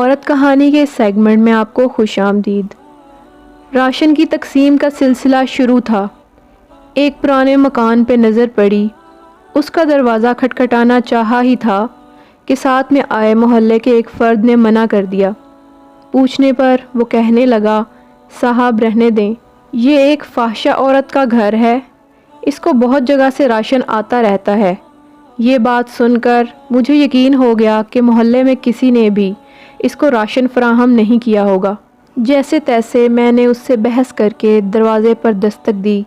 عورت کہانی کے سیگمنٹ میں آپ کو خوش آمدید۔ راشن کی تقسیم کا سلسلہ شروع تھا۔ ایک پرانے مکان پہ نظر پڑی۔ اس کا دروازہ کھٹکھٹانا چاہا ہی تھا کہ ساتھ میں آئے محلے کے ایک فرد نے منع کر دیا۔ پوچھنے پر وہ کہنے لگا، صاحب رہنے دیں، یہ ایک فاحشہ عورت کا گھر ہے، اس کو بہت جگہ سے راشن آتا رہتا ہے۔ یہ بات سن کر مجھے یقین ہو گیا کہ محلے میں کسی نے بھی اس کو راشن فراہم نہیں کیا ہوگا۔ جیسے تیسے میں نے اس سے بحث کر کے دروازے پر دستک دی۔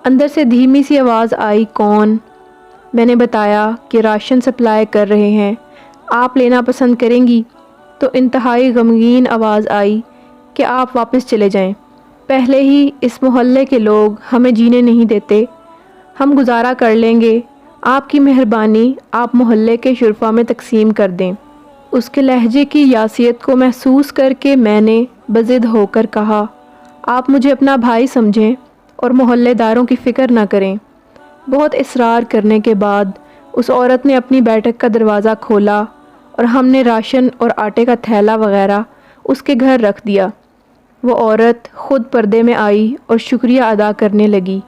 اندر سے دھیمی سی آواز آئی، کون؟ میں نے بتایا کہ راشن سپلائی کر رہے ہیں، آپ لینا پسند کریں گی؟ تو انتہائی غمگین آواز آئی کہ آپ واپس چلے جائیں، پہلے ہی اس محلے کے لوگ ہمیں جینے نہیں دیتے، ہم گزارا کر لیں گے، آپ کی مہربانی آپ محلے کے شرفا میں تقسیم کر دیں۔ اس کے لہجے کی یاسیت کو محسوس کر کے میں نے بضد ہو کر کہا، آپ مجھے اپنا بھائی سمجھیں اور محلے داروں کی فکر نہ کریں۔ بہت اصرار کرنے کے بعد اس عورت نے اپنی بیٹھک کا دروازہ کھولا اور ہم نے راشن اور آٹے کا تھیلا وغیرہ اس کے گھر رکھ دیا۔ وہ عورت خود پردے میں آئی اور شکریہ ادا کرنے لگی،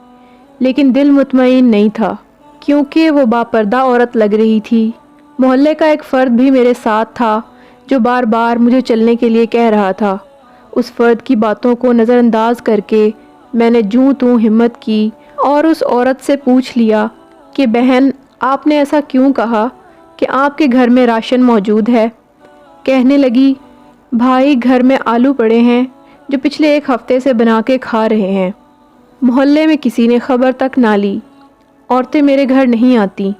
لیکن دل مطمئن نہیں تھا کیونکہ وہ باپردہ عورت لگ رہی تھی۔ محلے کا ایک فرد بھی میرے ساتھ تھا جو بار بار مجھے چلنے کے لیے کہہ رہا تھا۔ اس فرد کی باتوں کو نظر انداز کر کے میں نے جوں توں ہمت کی اور اس عورت سے پوچھ لیا کہ بہن، آپ نے ایسا کیوں کہا کہ آپ کے گھر میں راشن موجود ہے؟ کہنے لگی، بھائی گھر میں آلو پڑے ہیں جو پچھلے ایک ہفتے سے بنا کے کھا رہے ہیں، محلے میں کسی نے خبر تک نہ لی، عورتیں میرے گھر نہیں آتی۔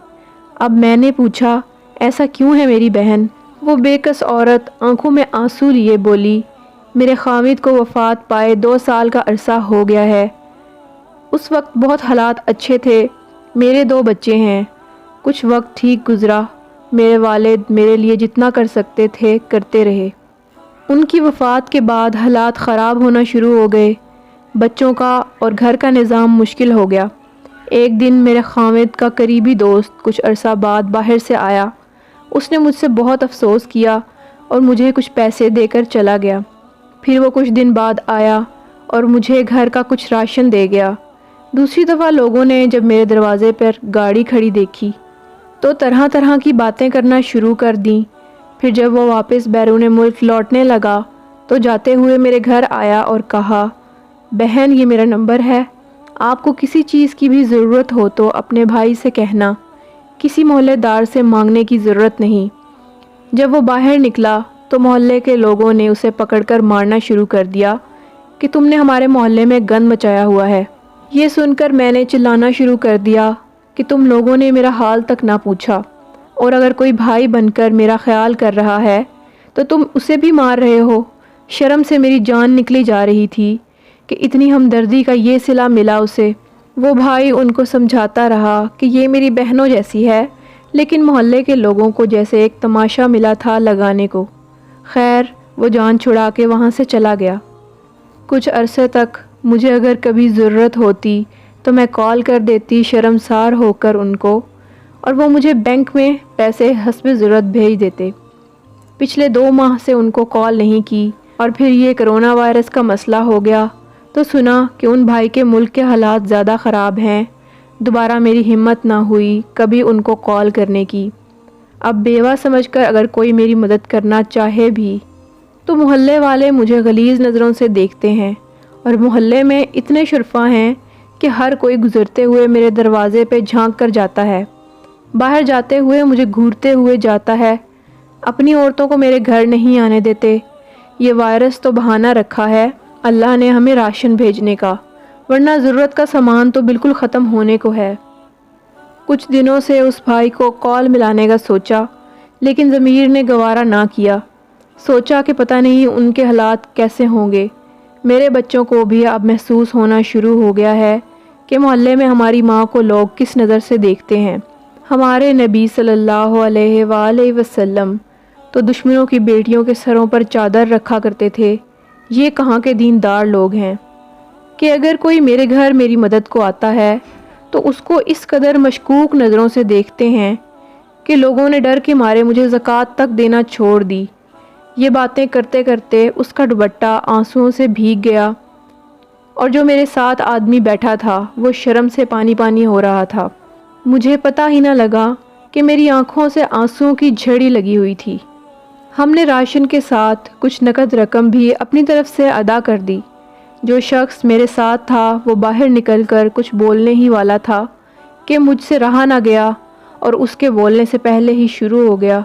اب میں نے پوچھا، ایسا کیوں ہے میری بہن؟ وہ بے کس عورت آنکھوں میں آنسو لیے بولی، میرے خاوند کو وفات پائے 2 سال کا عرصہ ہو گیا ہے۔ اس وقت بہت حالات اچھے تھے، میرے 2 بچے ہیں، کچھ وقت ٹھیک گزرا، میرے والد میرے لیے جتنا کر سکتے تھے کرتے رہے۔ ان کی وفات کے بعد حالات خراب ہونا شروع ہو گئے، بچوں کا اور گھر کا نظام مشکل ہو گیا۔ ایک دن میرے خاوند کا قریبی دوست کچھ عرصہ بعد باہر سے آیا، اس نے مجھ سے بہت افسوس کیا اور مجھے کچھ پیسے دے کر چلا گیا۔ پھر وہ کچھ دن بعد آیا اور مجھے گھر کا کچھ راشن دے گیا۔ دوسری دفعہ لوگوں نے جب میرے دروازے پر گاڑی کھڑی دیکھی تو طرح طرح کی باتیں کرنا شروع کر دیں۔ پھر جب وہ واپس بیرون ملک لوٹنے لگا تو جاتے ہوئے میرے گھر آیا اور کہا، بہن یہ میرا نمبر ہے، آپ کو کسی چیز کی بھی ضرورت ہو تو اپنے بھائی سے کہنا، کسی محلے دار سے مانگنے کی ضرورت نہیں۔ جب وہ باہر نکلا تو محلے کے لوگوں نے اسے پکڑ کر مارنا شروع کر دیا کہ تم نے ہمارے محلے میں گند مچایا ہوا ہے۔ یہ سن کر میں نے چلانا شروع کر دیا کہ تم لوگوں نے میرا حال تک نہ پوچھا، اور اگر کوئی بھائی بن کر میرا خیال کر رہا ہے تو تم اسے بھی مار رہے ہو۔ شرم سے میری جان نکلی جا رہی تھی کہ اتنی ہمدردی کا یہ صلہ ملا اسے۔ وہ بھائی ان کو سمجھاتا رہا کہ یہ میری بہنوں جیسی ہے، لیکن محلے کے لوگوں کو جیسے ایک تماشا ملا تھا لگانے کو۔ خیر وہ جان چھڑا کے وہاں سے چلا گیا۔ کچھ عرصے تک مجھے اگر کبھی ضرورت ہوتی تو میں کال کر دیتی شرمسار ہو کر ان کو، اور وہ مجھے بینک میں پیسے حسب ضرورت بھیج دیتے۔ پچھلے 2 ماہ سے ان کو کال نہیں کی، اور پھر یہ کرونا وائرس کا مسئلہ ہو گیا تو سنا کہ ان بھائی کے ملک کے حالات زیادہ خراب ہیں۔ دوبارہ میری ہمت نہ ہوئی کبھی ان کو کال کرنے کی۔ اب بیوہ سمجھ کر اگر کوئی میری مدد کرنا چاہے بھی تو محلے والے مجھے غلیظ نظروں سے دیکھتے ہیں، اور محلے میں اتنے شرفا ہیں کہ ہر کوئی گزرتے ہوئے میرے دروازے پہ جھانک کر جاتا ہے، باہر جاتے ہوئے مجھے گھورتے ہوئے جاتا ہے۔ اپنی عورتوں کو میرے گھر نہیں آنے دیتے۔ یہ وائرس تو بہانہ رکھا ہے اللہ نے ہمیں راشن بھیجنے کا، ورنہ ضرورت کا سامان تو بالکل ختم ہونے کو ہے۔ کچھ دنوں سے اس بھائی کو کال ملانے کا سوچا، لیکن ضمیر نے گوارا نہ کیا۔ سوچا کہ پتہ نہیں ان کے حالات کیسے ہوں گے۔ میرے بچوں کو بھی اب محسوس ہونا شروع ہو گیا ہے کہ محلے میں ہماری ماں کو لوگ کس نظر سے دیکھتے ہیں۔ ہمارے نبی صلی اللہ علیہ وآلہ وسلم تو دشمنوں کی بیٹیوں کے سروں پر چادر رکھا کرتے تھے۔ یہ کہاں کے دیندار لوگ ہیں کہ اگر کوئی میرے گھر میری مدد کو آتا ہے تو اس کو اس قدر مشکوک نظروں سے دیکھتے ہیں کہ لوگوں نے ڈر کے مارے مجھے زکوٰۃ تک دینا چھوڑ دی۔ یہ باتیں کرتے کرتے اس کا دوپٹہ آنسوؤں سے بھیگ گیا اور جو میرے ساتھ آدمی بیٹھا تھا وہ شرم سے پانی پانی ہو رہا تھا۔ مجھے پتہ ہی نہ لگا کہ میری آنکھوں سے آنسوؤں کی جھڑی لگی ہوئی تھی۔ ہم نے راشن کے ساتھ کچھ نقد رقم بھی اپنی طرف سے ادا کر دی۔ جو شخص میرے ساتھ تھا وہ باہر نکل کر کچھ بولنے ہی والا تھا کہ مجھ سے رہا نہ گیا اور اس کے بولنے سے پہلے ہی شروع ہو گیا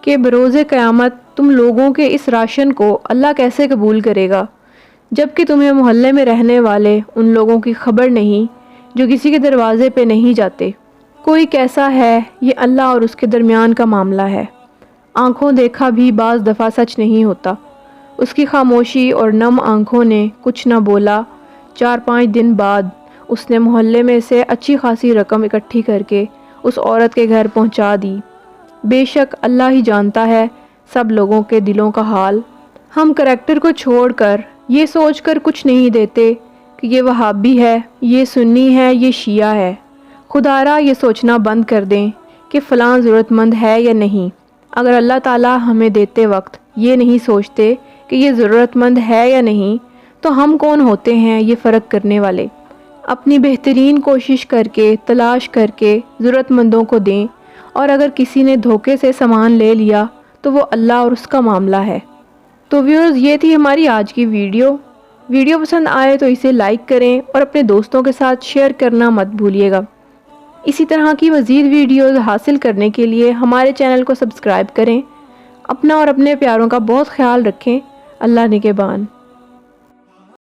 کہ بروز قیامت تم لوگوں کے اس راشن کو اللہ کیسے قبول کرے گا، جبکہ تمہیں محلے میں رہنے والے ان لوگوں کی خبر نہیں جو کسی کے دروازے پہ نہیں جاتے۔ کوئی کیسا ہے، یہ اللہ اور اس کے درمیان کا معاملہ ہے۔ آنکھوں دیکھا بھی بعض دفعہ سچ نہیں ہوتا۔ اس کی خاموشی اور نم آنکھوں نے کچھ نہ بولا۔ 4-5 دن بعد اس نے محلے میں سے اچھی خاصی رقم اکٹھی کر کے اس عورت کے گھر پہنچا دی۔ بے شک اللہ ہی جانتا ہے سب لوگوں کے دلوں کا حال۔ ہم کریکٹر کو چھوڑ کر یہ سوچ کر کچھ نہیں دیتے کہ یہ وہابی ہے، یہ سنی ہے، یہ شیعہ ہے۔ خدارا یہ سوچنا بند کر دیں کہ فلاں ضرورت مند ہے یا نہیں۔ اگر اللہ تعالیٰ ہمیں دیتے وقت یہ نہیں سوچتے کہ یہ ضرورت مند ہے یا نہیں تو ہم کون ہوتے ہیں یہ فرق کرنے والے۔ اپنی بہترین کوشش کر کے تلاش کر کے ضرورت مندوں کو دیں، اور اگر کسی نے دھوکے سے سامان لے لیا تو وہ اللہ اور اس کا معاملہ ہے۔ تو ویورز، یہ تھی ہماری آج کی ویڈیو پسند آئے تو اسے لائک کریں اور اپنے دوستوں کے ساتھ شیئر کرنا مت بھولیے گا۔ اسی طرح کی مزید ویڈیوز حاصل کرنے کے لیے ہمارے چینل کو سبسکرائب کریں۔ اپنا اور اپنے پیاروں کا بہت خیال رکھیں۔ اللہ نگہبان۔